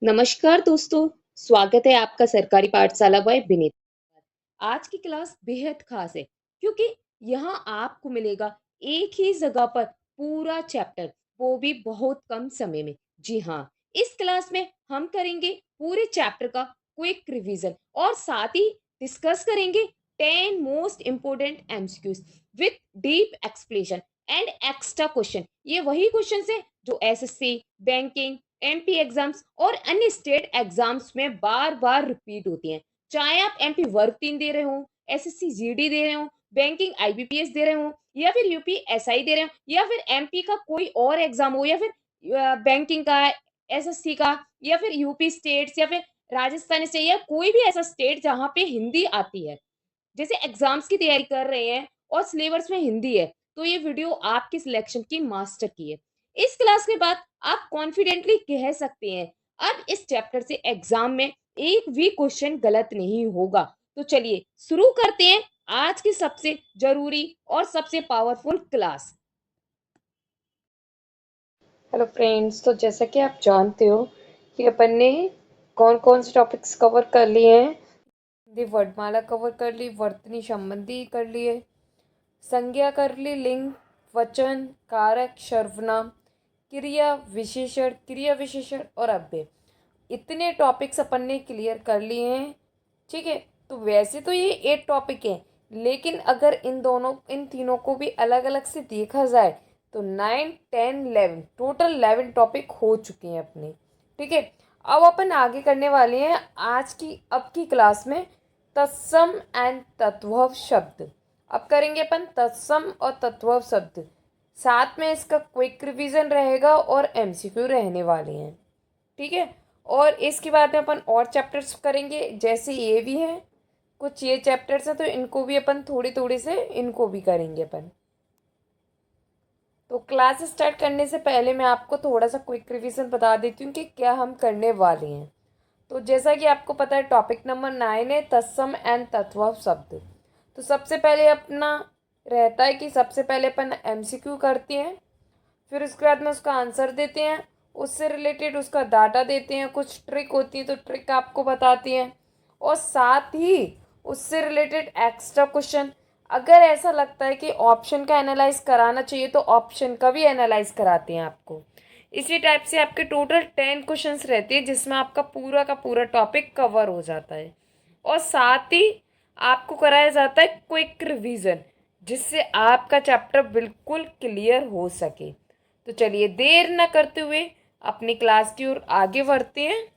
नमस्कार दोस्तों, स्वागत है आपका सरकारी पाठशाला बाय विनीत। आज की क्लास बेहद खास है क्योंकि यहाँ आपको मिलेगा एक ही जगह पर पूरा चैप्टर, वो भी बहुत कम समय में। जी हाँ, इस क्लास में हम करेंगे पूरे चैप्टर का क्विक रिवीजन और साथ ही डिस्कस करेंगे 10 most important MCQs with deep explanation and extra question. ये वही क्वेश्चन है जो एसएससी, बैंकिंग, एमपी एग्जाम्स और अन्य स्टेट एग्जाम्स में बार बार रिपीट होती हैं। चाहे आप एमपी वर्ग 3 दे रहे हो, एसएससी जीडी दे रहे हो, बैंकिंग आईबीपीएस दे रहे हो, या फिर यूपी एसआई दे रहे हो, या फिर एमपी का कोई और एग्जाम हो, या फिर बैंकिंग का, एसएससी का, या फिर यूपी स्टेट्स, या फिर राजस्थान स्टेट, या कोई भी ऐसा स्टेट जहां पे हिंदी आती है, जैसे एग्जाम्स की तैयारी कर रहे हैं और सिलेबस में हिंदी है, तो ये वीडियो आपकी सिलेक्शन की मास्टर की है। इस क्लास के बाद आप कॉन्फिडेंटली कह सकते हैं अब इस चैप्टर से एग्जाम में एक भी क्वेश्चन गलत नहीं होगा। तो चलिए शुरू करते हैं आज की सबसे जरूरी और सबसे पावरफुल क्लास। हेलो फ्रेंड्स, तो जैसा कि आप जानते हो कि अपन ने कौन कौन से टॉपिक्स कवर कर लिए हैं। हिंदी वर्णमाला कवर कर ली, वर्तनी संबंधी कर लिए, संज्ञा कर ली, लिंग, वचन, कारक, सर्वनाम, क्रिया विशेषण और अव्यय। इतने टॉपिक्स अपन ने क्लियर कर लिए हैं। ठीक है, तो वैसे तो ये 8 टॉपिक हैं, लेकिन अगर इन तीनों को भी अलग अलग से देखा जाए तो 9, 10, 11 टोटल 11 टॉपिक हो चुके हैं अपने। ठीक है, अब अपन आगे करने वाले हैं आज की अब की क्लास में तत्सम एंड तद्भव शब्द। अब करेंगे अपन तत्सम और तद्भव शब्द, साथ में इसका क्विक रिवीजन रहेगा और एमसीक्यू रहने वाले हैं। ठीक है, और इसके बाद में अपन और चैप्टर्स करेंगे, जैसे ये भी हैं कुछ, ये चैप्टर्स हैं तो इनको भी अपन थोड़ी थोड़ी से इनको भी करेंगे अपन। तो क्लास स्टार्ट करने से पहले मैं आपको थोड़ा सा क्विक रिवीजन बता देती हूँ कि क्या हम करने वाले हैं। तो जैसा कि आपको पता है टॉपिक नंबर 9 है तत्सम एंड तद्भव शब्द। तो सबसे पहले अपना रहता है कि सबसे पहले अपन एमसीक्यू करते हैं, फिर उसके बाद में उसका आंसर देते हैं, उससे रिलेटेड उसका डाटा देते हैं, कुछ ट्रिक होती है तो ट्रिक आपको बताती हैं, और साथ ही उससे रिलेटेड एक्स्ट्रा क्वेश्चन। अगर ऐसा लगता है कि ऑप्शन का एनालाइज कराना चाहिए तो ऑप्शन का भी एनालाइज कराते हैं आपको। इसी टाइप से आपके टोटल 10 क्वेश्चंस रहते हैं जिसमें आपका पूरा का पूरा टॉपिक कवर हो जाता है, और साथ ही आपको कराया जाता है क्विक रिवीजन, जिससे आपका चैप्टर बिल्कुल क्लियर हो सके। तो चलिए देर न करते हुए अपनी क्लास की ओर आगे बढ़ते हैं।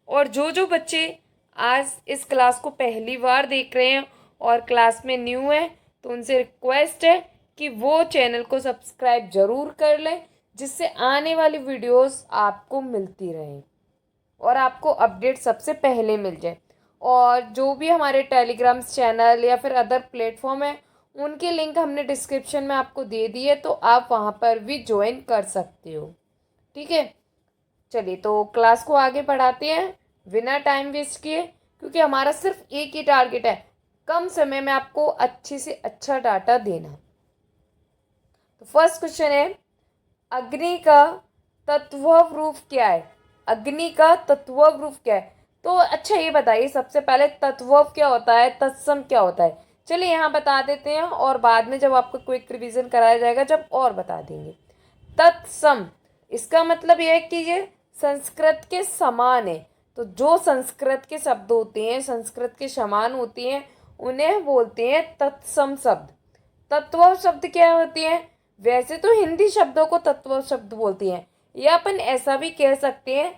और जो जो बच्चे आज इस क्लास को पहली बार देख रहे हैं और क्लास में न्यू है, तो उनसे रिक्वेस्ट है कि वो चैनल को सब्सक्राइब ज़रूर कर लें, जिससे आने वाली वीडियोस आपको मिलती रहें और आपको अपडेट सबसे पहले मिल जाए। और जो भी हमारे टेलीग्राम चैनल या फिर अदर प्लेटफॉर्म है, उनके लिंक हमने डिस्क्रिप्शन में आपको दे दी है, तो आप वहाँ पर भी ज्वाइन कर सकते हो। ठीक है, चलिए तो क्लास को आगे बढ़ाते हैं बिना टाइम वेस्ट किए, क्योंकि हमारा सिर्फ एक ही टारगेट है, कम समय में आपको अच्छे से अच्छा डाटा देना। तो फर्स्ट क्वेश्चन है, अग्नि का तत्व रूप क्या है? अग्नि का तत्व रूप क्या है? तो अच्छा ये बताइए सबसे पहले तत्व क्या होता है, तत्सम क्या होता है। चलिए यहाँ बता देते हैं और बाद में जब आपको क्विक रिवीजन कराया जाएगा जब और बता देंगे। तत्सम, इसका मतलब यह है कि ये संस्कृत के समान है। तो जो संस्कृत के शब्द होते हैं, संस्कृत के समान होते हैं, उन्हें बोलते हैं तत्सम शब्द। तत्व शब्द क्या होती है? वैसे तो हिंदी शब्दों को तत्व शब्द बोलती हैं, या अपन ऐसा भी कह सकते हैं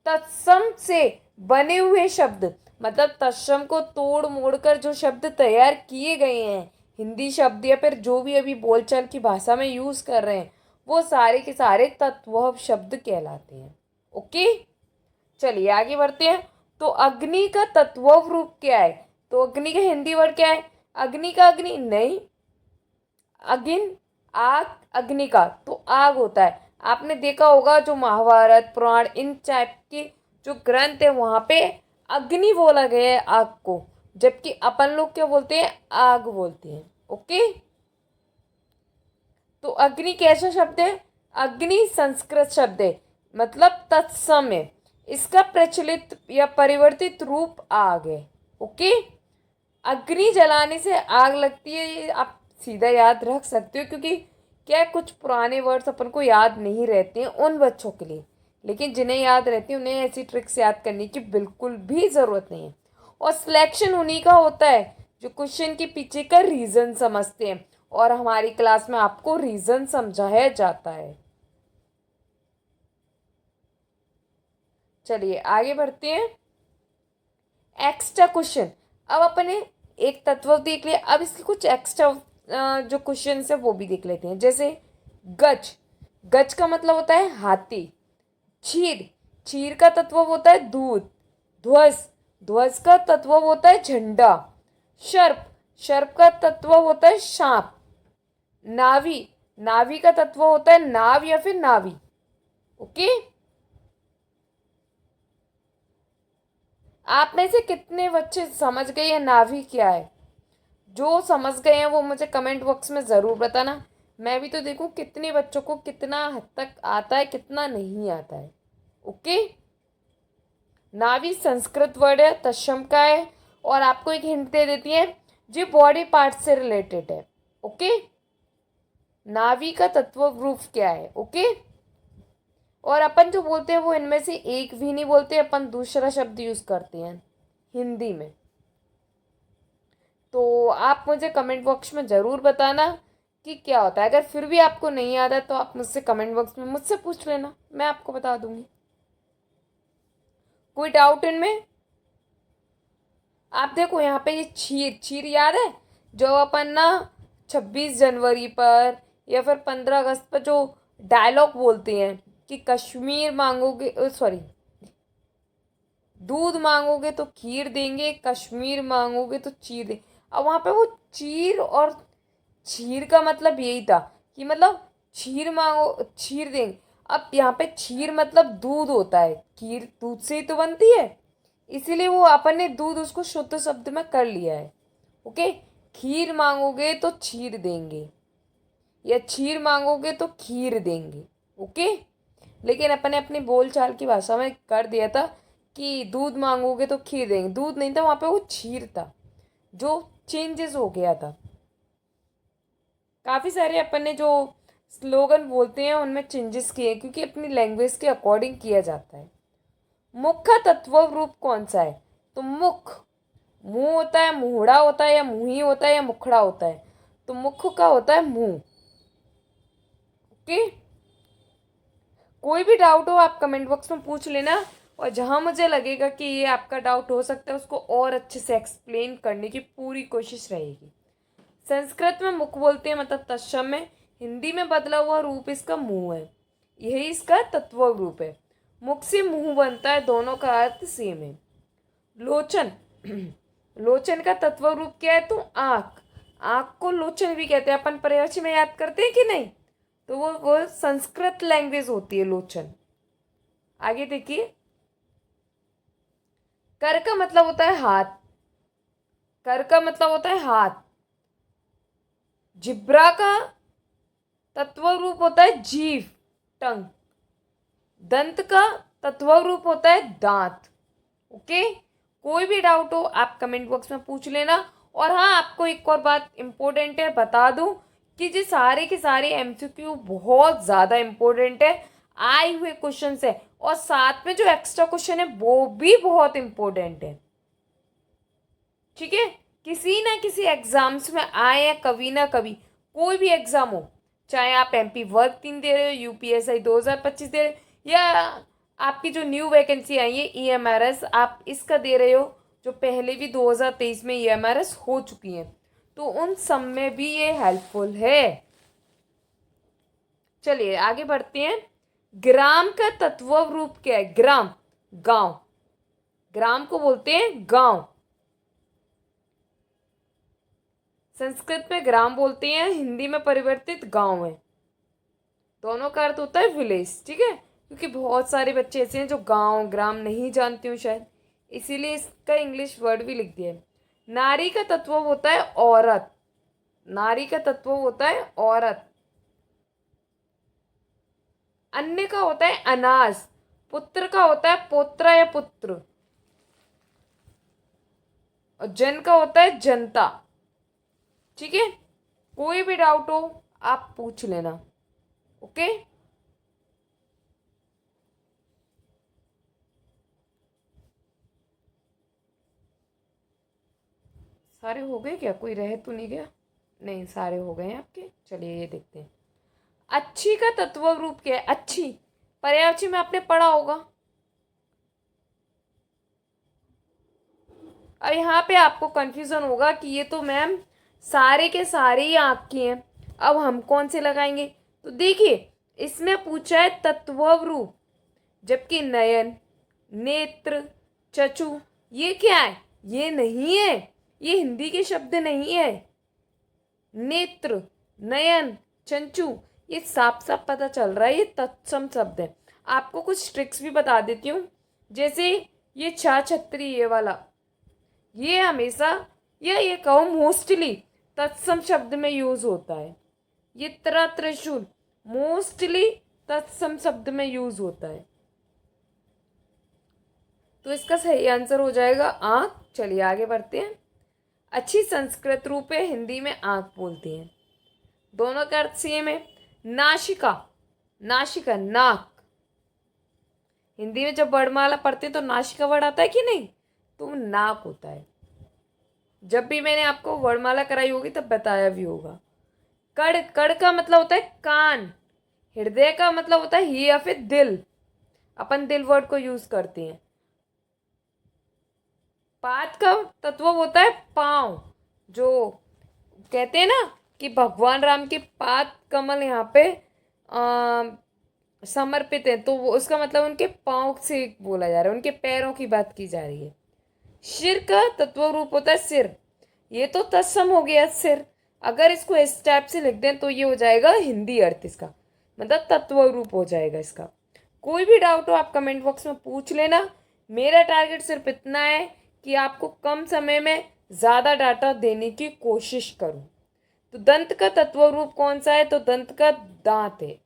तत्सम से बने हुए शब्द, मतलब तत्सम को तोड़ मोड़ कर जो शब्द तैयार किए गए हैं, हिंदी शब्द या फिर जो भी अभी बोलचाल की भाषा में यूज कर रहे हैं, वो सारे के सारे तत्व शब्द कहलाते हैं। ओके, चलिए आगे बढ़ते हैं। तो अग्नि का तत्व रूप क्या है? तो अग्नि का हिंदी वर्ड क्या है? अग्नि का अग्नि नहीं, अगिन, आग, अग्नि का तो आग होता है। आपने देखा होगा जो महाभारत पुराण इन टाइप के जो ग्रंथ है वहां पे अग्नि बोला गया है आग को, जबकि अपन लोग क्या बोलते हैं? आग बोलते हैं। ओके, तो अग्नि कैसा शब्द है? अग्नि संस्कृत शब्द है। मतलब तत्समय, इसका प्रचलित या परिवर्तित रूप आग है। ओके, अग्नि जलाने से आग लगती है, ये आप सीधा याद रख सकते हो, क्योंकि क्या है, कुछ पुराने वर्ड्स अपन को याद नहीं रहते हैं उन बच्चों के लिए, लेकिन जिन्हें याद रहती है उन्हें ऐसी ट्रिक्स याद करने की बिल्कुल भी ज़रूरत नहीं है। और सिलेक्शन उन्हीं का होता है जो क्वेश्चन के पीछे का रीज़न समझते हैं, और हमारी क्लास में आपको रीज़न समझाया जाता है। चलिए आगे बढ़ते हैं। एक्स्ट्रा क्वेश्चन, अब अपने एक तत्व देख लिया, अब इसके कुछ एक्स्ट्रा जो क्वेश्चन है वो भी देख लेते हैं। जैसे गज, गज का मतलब होता है हाथी। क्षीर, क्षीर का तत्व होता है दूध। ध्वज, ध्वज का तत्व होता है झंडा। सर्प, सर्प का तत्व होता है सांप। नावी, नावी का तत्व होता है नाव या फिर नावी। ओके, आप में से कितने बच्चे समझ गए ये नावी क्या है? जो समझ गए हैं वो मुझे कमेंट बॉक्स में ज़रूर बताना। मैं भी तो देखूं कितने बच्चों को कितना हद तक आता है, कितना नहीं आता है। ओके, नावी संस्कृत वर्ड है, तत्सम का है, और आपको एक हिंट दे देती है, जो बॉडी पार्ट से रिलेटेड है। ओके, नावी का तत्व रूप क्या है? ओके, और अपन जो बोलते हैं वो इनमें से एक भी नहीं बोलते, अपन दूसरा शब्द यूज करते हैं हिंदी में। तो आप मुझे कमेंट बॉक्स में ज़रूर बताना कि क्या होता है। अगर फिर भी आपको नहीं आता तो आप मुझसे कमेंट बॉक्स में मुझसे पूछ लेना, मैं आपको बता दूंगी। कोई डाउट इनमें? आप देखो यहाँ पे ये छीर, छीर याद है जो अपन ना 26 जनवरी पर या फिर 15 अगस्त पर जो डायलॉग बोलते हैं कि कश्मीर मांगोगे, सॉरी, दूध मांगोगे तो खीर देंगे, कश्मीर मांगोगे तो चीर देंगे। अब वहाँ पे वो चीर और छीर का मतलब यही था कि मतलब छीर मांगो छीर देंगे। अब यहाँ पे छीर मतलब दूध होता है, खीर दूध से ही तो बनती है, इसीलिए वो अपन ने दूध उसको शुद्ध शब्द में कर लिया है। ओके, खीर मांगोगे तो छीर देंगे, या छीर मांगोगे तो खीर देंगे। ओके, लेकिन अपन ने अपनी बोलचाल की भाषा में कर दिया था कि दूध मांगोगे तो खीर देंगे, दूध नहीं था वहाँ पे, वो छीर था, जो चेंजेस हो गया था। काफ़ी सारे अपन ने जो स्लोगन बोलते हैं उनमें चेंजेस किए हैं, क्योंकि अपनी लैंग्वेज के अकॉर्डिंग किया जाता है। मुख्य तत्व रूप कौन सा है? तो मुख, मुंह होता है, मुहड़ा होता है, या मुही होता है, या मुखड़ा होता है? तो मुख का होता है मुंह। ओके, कोई भी डाउट हो आप कमेंट बॉक्स में पूछ लेना, और जहाँ मुझे लगेगा कि ये आपका डाउट हो सकता है उसको और अच्छे से एक्सप्लेन करने की पूरी कोशिश रहेगी। संस्कृत में मुख बोलते हैं, मतलब तत्सम में। हिंदी में बदला हुआ रूप इसका मुंह है, यही इसका तत्व रूप है। मुख से मुंह बनता है, दोनों का अर्थ सेम है। लोचन, लोचन का तत्व रूप क्या है? तो आँख, आँख को लोचन भी कहते हैं, अपन पर्यायवाची में याद करते हैं कि नहीं? तो वो संस्कृत लैंग्वेज होती है लोचन। आगे देखिए, कर का मतलब होता है हाथ, कर का मतलब होता है हाथ। जिब्रा का तत्व रूप होता है जीभ, टंग। दंत का तत्व रूप होता है दांत। ओके, कोई भी डाउट हो आप कमेंट बॉक्स में पूछ लेना। और हाँ, आपको एक और बात इम्पोर्टेंट है बता दूं कि जो सारे के सारे एमसीक्यू बहुत ज़्यादा इम्पोर्टेंट है, आए हुए क्वेश्चन है, और साथ में जो एक्स्ट्रा क्वेश्चन है वो भी बहुत इम्पोर्टेंट है। ठीक है, किसी ना किसी एग्जाम्स में आए या कभी ना कभी, कोई भी एग्जाम हो, चाहे आप एमपी वर्क 3 दे रहे हो, यूपीएसआई 2025 दे रहे हो, या आपकी जो न्यू वैकेंसी आई है ईएमआरएस आप इसका दे रहे हो, जो पहले भी 2023 में ईएमआरएस हो चुकी हैं, तो उन सब में भी ये हेल्पफुल है। चलिए आगे बढ़ते हैं। ग्राम का तत्व रूप क्या है? ग्राम, गांव, ग्राम को बोलते हैं गांव। संस्कृत में ग्राम बोलते हैं, हिंदी में परिवर्तित गांव है। दोनों का अर्थ होता है विलेज। ठीक है, क्योंकि बहुत सारे बच्चे ऐसे हैं जो गांव ग्राम नहीं जानते हो शायद, इसीलिए इसका इंग्लिश वर्ड भी लिख दिया है। नारी का तत्व होता है औरत, नारी का तत्व होता है औरत। अन्य का होता है अनाज, पुत्र का होता है पोत्र या पुत्र, और जन का होता है जनता। ठीक है, कोई भी डाउट हो आप पूछ लेना। ओके, सारे हो गए क्या, कोई रह तो नहीं गया? नहीं, सारे हो गए हैं आपके। चलिए ये देखते हैं। अच्छी का तत्व रूप क्या है? अच्छी पर्यायवाची में आपने पढ़ा होगा। अब यहाँ पे आपको कंफ्यूजन होगा कि ये तो मैम सारे के सारे ही आँख की हैं, अब हम कौन से लगाएंगे? तो देखिए, इसमें पूछा है तत्व रूप, जबकि नयन, नेत्र, चचु ये क्या है? ये नहीं है, ये हिंदी के शब्द नहीं है। नेत्र, नयन, चंचू ये साफ साफ पता चल रहा है ये तत्सम शब्द है। आपको कुछ ट्रिक्स भी बता देती हूँ। जैसे ये छा छत्री ये वाला, ये हमेशा या ये कहो मोस्टली तत्सम शब्द में यूज होता है। ये त्रिशूल मोस्टली तत्सम शब्द में यूज होता है। तो इसका सही आंसर हो जाएगा आंख। चलिए आगे बढ़ते हैं। अच्छी संस्कृत रूप है, हिंदी में आंख बोलती हैं। दोनों का अर्थ सेम है। नासिका, नासिका नाक, हिंदी में जब वर्णमाला पढ़ते हैं तो नासिका वर्ड आता है कि नहीं? तो नाक होता है। जब भी मैंने आपको वर्णमाला कराई होगी तब बताया भी होगा। कड़, कड़ का मतलब होता है कान। हृदय का मतलब होता है ही या फिर दिल, अपन दिल वर्ड को यूज करते हैं। पाद का तत्व होता है पांव, जो कहते हैं ना कि भगवान राम के पाद कमल यहाँ पे समर्पित है, तो वो उसका मतलब उनके पांव से बोला जा रहा है, उनके पैरों की बात की जा रही है। सिर का तत्व रूप होता है सिर, ये तो तत्सम हो गया सिर। अगर इसको इस टाइप से लिख दें तो ये हो जाएगा हिंदी अर्थ इसका, मतलब तत्व रूप हो जाएगा इसका। कोई भी डाउट हो आप कमेंट बॉक्स में पूछ लेना। मेरा टारगेट सिर्फ इतना है कि आपको कम समय में ज़्यादा डाटा देने की कोशिश करूं। तो दंत का तत्व रूप कौन सा है? तो दंत का दांत है।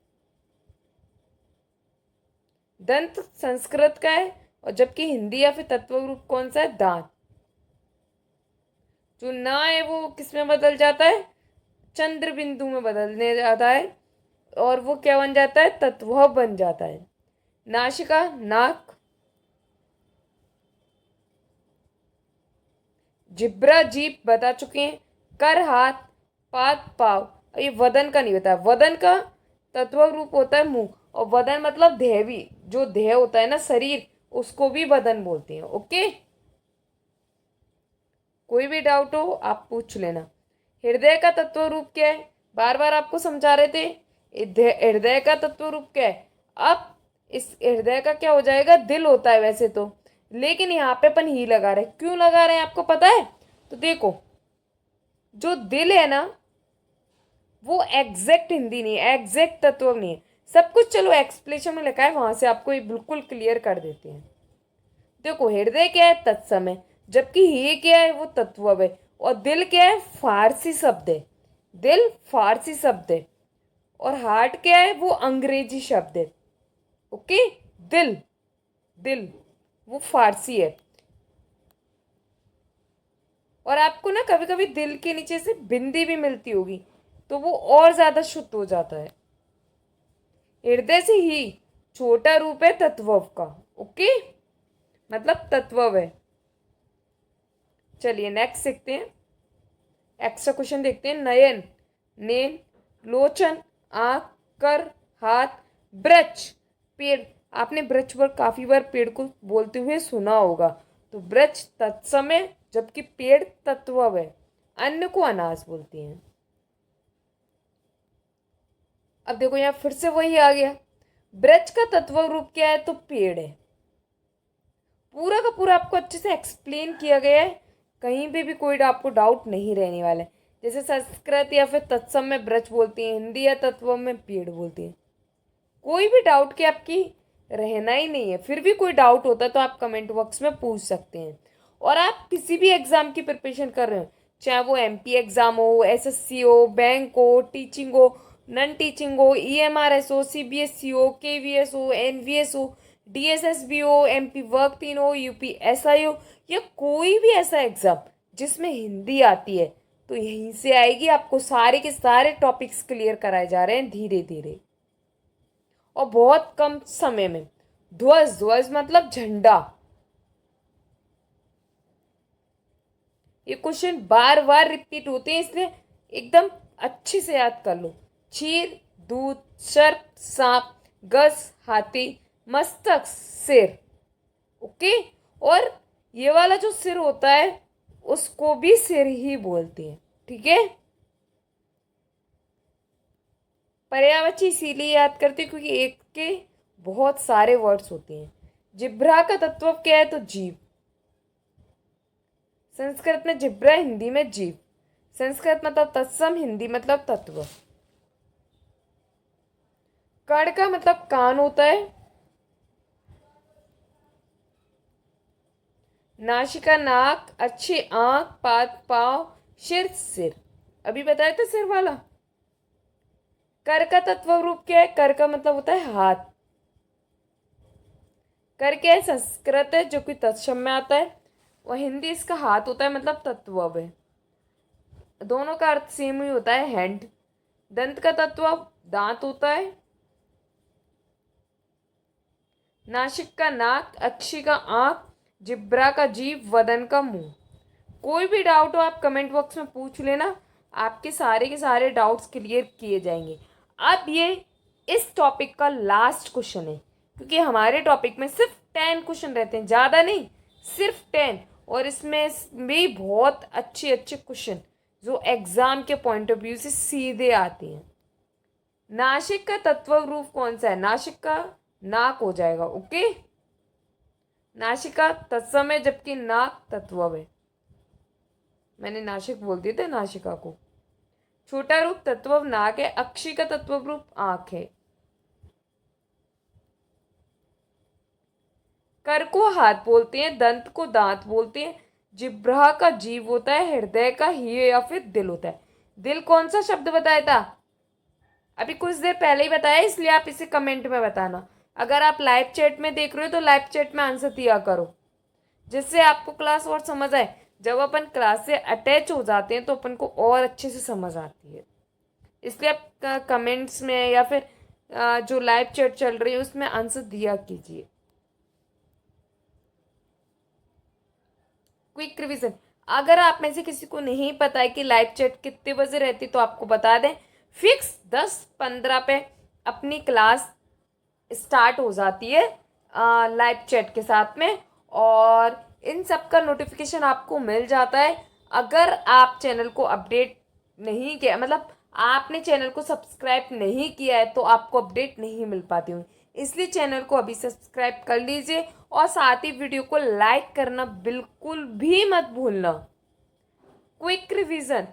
दंत संस्कृत का है, और जबकि हिंदी या फिर तत्व रूप कौन सा है? दांत। जो ना है वो किस में बदल जाता है? चंद्र बिंदु में बदलने जाता है, और वो क्या बन जाता है? तत्व बन जाता है। नासिका नाक, जिब्रा जीभ बता चुके हैं, कर हाथ, पाद पाव। ये वदन का नहीं बताया। वदन का तत्व रूप होता है मुंह, और वदन मतलब देह भी, जो देह होता है ना शरीर, उसको भी वदन बोलते हैं। ओके, कोई भी डाउट हो आप पूछ लेना। हृदय का तत्व रूप क्या है? बार बार आपको समझा रहे थे, हृदय का तत्व रूप क्या है? अब इस हृदय का क्या हो जाएगा? दिल होता है वैसे तो, लेकिन यहाँ पे अपन ही लगा रहे हैं। क्यों लगा रहे हैं आपको पता है? तो देखो, जो दिल है ना वो एग्जैक्ट हिंदी नहीं है, एग्जैक्ट तत्व नहीं है। सब कुछ चलो एक्सप्लेनेशन में लिखा है, वहां से आपको ये बिल्कुल क्लियर कर देते हैं। देखो, हृदय क्या है? तत्सम है, जबकि ये क्या है? वो तत्व है। और दिल क्या है? फारसी शब्द है। दिल फारसी शब्द है। और हार्ट क्या है? वो अंग्रेजी शब्द है। ओके, दिल, दिल वो फारसी है। और आपको ना कभी कभी दिल के नीचे से बिंदी भी मिलती होगी, तो वो और ज्यादा शुद्ध हो जाता है। हृदय से ही छोटा रूप है तत्व का। ओके, मतलब तत्व है। चलिए नेक्स्ट देखते हैं, एक्स्ट्रा क्वेश्चन देखते हैं। नयन, नेन, लोचन, आंख, कर, हाथ, वृक्ष, पेड़। आपने वृक्ष पर काफी बार पेड़ को बोलते हुए सुना होगा। तो वृक्ष तत्सम है, जबकि पेड़ तत्व है। अन्न को अनाज बोलते हैं। अब देखो यहाँ फिर से वही आ गया। वृक्ष का तत्व रूप क्या है? तो पेड़ है। पूरा का पूरा आपको अच्छे से एक्सप्लेन किया गया है, कहीं पे भी कोई आपको डाउट नहीं रहने वाला है। जैसे संस्कृत या फिर तत्सम में वृक्ष बोलती हैं, हिंदी या तत्व में पेड़ बोलती हैं। कोई भी डाउट की आपकी रहना ही नहीं है। फिर भी कोई डाउट होता है तो आप कमेंट बॉक्स में पूछ सकते हैं। और आप किसी भी एग्जाम की प्रिपरेशन कर रहे हो, चाहे वो एमपी एग्जाम हो, एसएससी हो, बैंक हो, टीचिंग हो, नॉन टीचिंग हो, EMRS हो, CBSE हो, KVS हो, NVS हो, DSSB हो, MP वर्क 3 हो, UPSI हो, या कोई भी ऐसा एग्जाम जिसमें हिंदी आती है तो यहीं से आएगी। आपको सारे के सारे टॉपिक्स क्लियर कराए जा रहे हैं धीरे धीरे और बहुत कम समय में। ध्वज, ध्वज मतलब झंडा। ये क्वेश्चन बार बार रिपीट होते हैं इसलिए एकदम अच्छे से याद कर लो। चीर, दूध, सर्प, सांप, गज, हाथी, मस्तक, सिर। ओके। और ये वाला जो सिर होता है उसको भी सिर ही बोलते हैं। ठीक है। पर्यायवाची इसीलिए याद करते हैं क्योंकि एक के बहुत सारे वर्ड्स होते हैं। जिब्रा का तत्व क्या है? तो जीभ। संस्कृत में जिब्रा, हिंदी में जीभ। संस्कृत मतलब तत्सम, हिंदी मतलब तत्व। कर्ण का मतलब कान होता है। नासिका नाक, अच्छी आंख, पाद पाँव, सिर सिर। अभी बताया था सिर वाला। कर का तत्व रूप क्या है? कर का मतलब होता है हाथ। कर क्या है? संस्कृत है जो कि तत्सम में आता है और हिंदी इसका हाथ होता है मतलब तत्व है। दोनों का अर्थ सेम ही होता है, हैंड। दंत का तत्व दांत होता है। नासिक का नाक, अक्षी का आंख, जिब्रा का जीभ, वदन का मुंह। कोई भी डाउट हो आप कमेंट बॉक्स में पूछ लेना, आपके सारे के सारे डाउट्स क्लियर किए जाएंगे। अब ये इस टॉपिक का लास्ट क्वेश्चन है क्योंकि हमारे टॉपिक में सिर्फ 10 क्वेश्चन रहते हैं, ज़्यादा नहीं, सिर्फ 10। और इसमें भी बहुत अच्छे अच्छे क्वेश्चन जो एग्जाम के पॉइंट ऑफ व्यू से सीधे आते हैं। नासिक का तत्व रूप कौन सा है? नासिक का नाक हो जाएगा। ओके। नासिका तत्सम है जबकि नाक तत्व है। मैंने नासिक बोल दिया था नासिका को। छोटा रूप तत्व नाक है। अक्षी का तत्व रूप आंख है। कर को हाथ बोलते हैं, दंत को दांत बोलते हैं, जिह्वा का जीव होता है, हृदय का ही या फिर दिल होता है। दिल कौन सा शब्द बताया था? अभी कुछ देर पहले ही बताया, इसलिए आप इसे कमेंट में बताना। अगर आप लाइव चैट में देख रहे हो तो लाइव चैट में आंसर दिया करो जिससे आपको क्लास और समझ आए। जब अपन क्लास से अटैच हो जाते हैं तो अपन को और अच्छे से समझ आती है। इसलिए आप कमेंट्स में या फिर जो लाइव चैट चल रही है उसमें आंसर दिया कीजिए। क्विक रिवीजन, अगर आप में से किसी को नहीं पता है कि लाइव चैट कितने बजे रहती तो आपको बता दें। फिक्स 10-15 पे अपनी क्लास स्टार्ट हो जाती है लाइव चैट के साथ में और इन सब का नोटिफिकेशन आपको मिल जाता है। अगर आप चैनल को अपडेट नहीं किया, मतलब आपने चैनल को सब्सक्राइब नहीं किया है तो आपको अपडेट नहीं मिल पाती हूँ। इसलिए चैनल को अभी सब्सक्राइब कर लीजिए और साथ ही वीडियो को लाइक करना बिल्कुल भी मत भूलना। क्विक रिवीजन,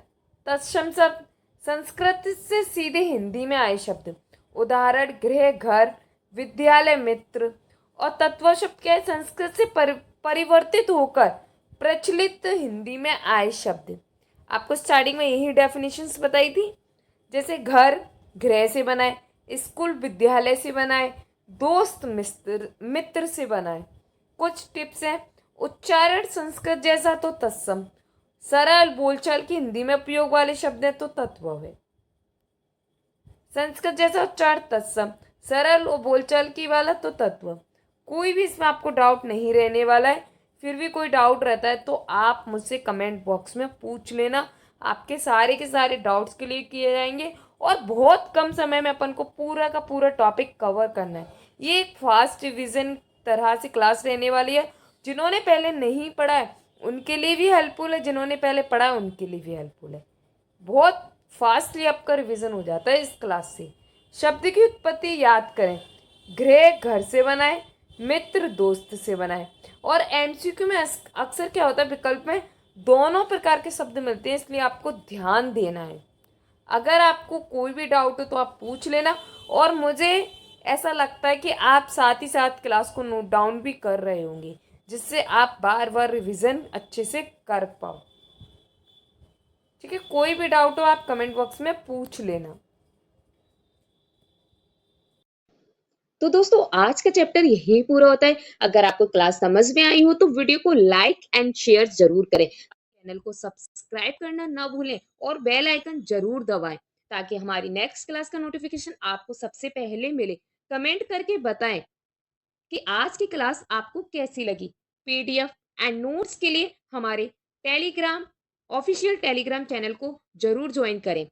तत्सम शब्द संस्कृत से सीधे हिंदी में आए शब्द। उदाहरण गृह, घर, विद्यालय, मित्र। और तत्व शब्द क्या है? संस्कृत से परिवर्तित होकर प्रचलित हिंदी में आए शब्द। आपको स्टार्टिंग में यही डेफिनेशंस बताई थी। जैसे घर गृह से बनाए, स्कूल विद्यालय से बनाए, दोस्त मित्र मित्र से बनाए। कुछ टिप्स हैं। उच्चारण संस्कृत जैसा तो तत्सम, सरल बोलचाल की हिंदी में उपयोग वाले शब्द है तो तत्व है। संस्कृत जैसा उच्चारण तत्सम, सरल और बोलचाल की वाला तो तत्व। कोई भी इसमें आपको डाउट नहीं रहने वाला है। फिर भी कोई डाउट रहता है तो आप मुझसे कमेंट बॉक्स में पूछ लेना, आपके सारे के सारे डाउट्स क्लियर किए जाएंगे और बहुत कम समय में अपन को पूरा का पूरा टॉपिक कवर करना है। ये एक फास्ट रिविजन तरह से क्लास रहने वाली है। जिन्होंने पहले नहीं पढ़ा है उनके लिए भी हेल्पफुल है, जिन्होंने पहले पढ़ा है उनके लिए भी हेल्पफुल है। बहुत फास्टली आपका रिवीजन हो जाता है इस क्लास से। शब्द की उत्पत्ति याद करें। गृह घर से बनाए, मित्र दोस्त से बनाए। और एमसीक्यू में अक्सर क्या होता है, विकल्प में दोनों प्रकार के शब्द मिलते हैं, इसलिए आपको ध्यान देना है। अगर आपको कोई भी डाउट हो तो आप पूछ लेना और मुझे ऐसा लगता है कि आप साथ ही साथ क्लास को नोट डाउन भी कर रहे होंगे जिससे आप बार बार रिवीजन अच्छे से कर पाओ। ठीक है। कोई भी डाउट हो आप कमेंट बॉक्स में पूछ लेना। तो दोस्तों आज का चैप्टर यही पूरा होता है। अगर आपको क्लास समझ में आई हो तो वीडियो को लाइक एंड शेयर जरूर करें। चैनल को सब्सक्राइब करना ना भूलें और बेल आइकन जरूर दबाएं ताकि हमारी नेक्स्ट क्लास का नोटिफिकेशन आपको सबसे पहले मिले। कमेंट करके बताएं कि आज की क्लास आपको कैसी लगी। पीडीएफ एंड नोट्स के लिए हमारे टेलीग्राम ऑफिशियल टेलीग्राम चैनल को जरूर ज्वाइन करें।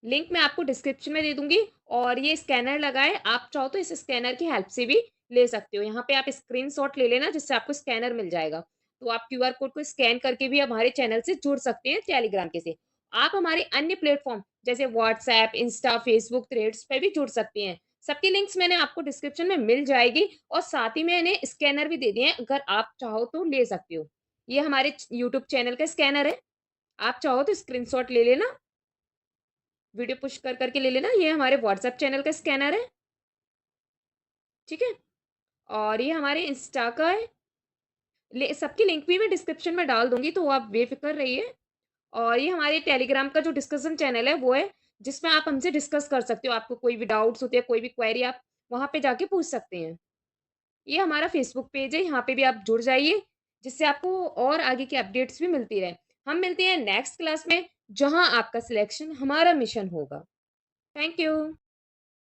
लिंक मैं आपको डिस्क्रिप्शन में दे दूंगी और ये स्कैनर लगा है, आप चाहो तो इस स्कैनर की हेल्प से भी ले सकते हो। यहाँ पे आप स्क्रीनशॉट ले लेना जिससे आपको स्कैनर मिल जाएगा। तो आप क्यूआर कोड को स्कैन करके भी हमारे चैनल से जुड़ सकते हैं टेलीग्राम के से। आप हमारे अन्य प्लेटफॉर्म जैसे व्हाट्सएप, इंस्टा, फेसबुक, थ्रेड्स पे भी जुड़ सकते हैं। सबकी लिंक्स मैंने आपको डिस्क्रिप्शन में मिल जाएगी और साथ ही मैंने स्कैनर भी दे दिए हैं, अगर आप चाहो तो ले सकते हो। ये हमारे यूट्यूब चैनल का स्कैनर है, आप चाहो तो स्क्रीनशॉट ले लेना, वीडियो पुश कर करके ले लेना। ये हमारे व्हाट्सएप चैनल का स्कैनर है, ठीक है। और ये हमारे इंस्टा का है। सबकी लिंक भी मैं डिस्क्रिप्शन में डाल दूंगी तो आप बेफिक्र रहिए। और ये हमारे टेलीग्राम का जो डिस्कशन चैनल है वो है, जिसमें आप हमसे डिस्कस कर सकते हो। आपको कोई भी डाउट्स होते हैं, कोई भी क्वेरी, आप वहां पे जाके पूछ सकते हैं। ये हमारा फेसबुक पेज है, यहाँ पे भी आप जुड़ जाइए जिससे आपको और आगे की अपडेट्स भी मिलती रहे। हम मिलते हैं नेक्स्ट क्लास में जहां आपका सिलेक्शन हमारा मिशन होगा। Thank you.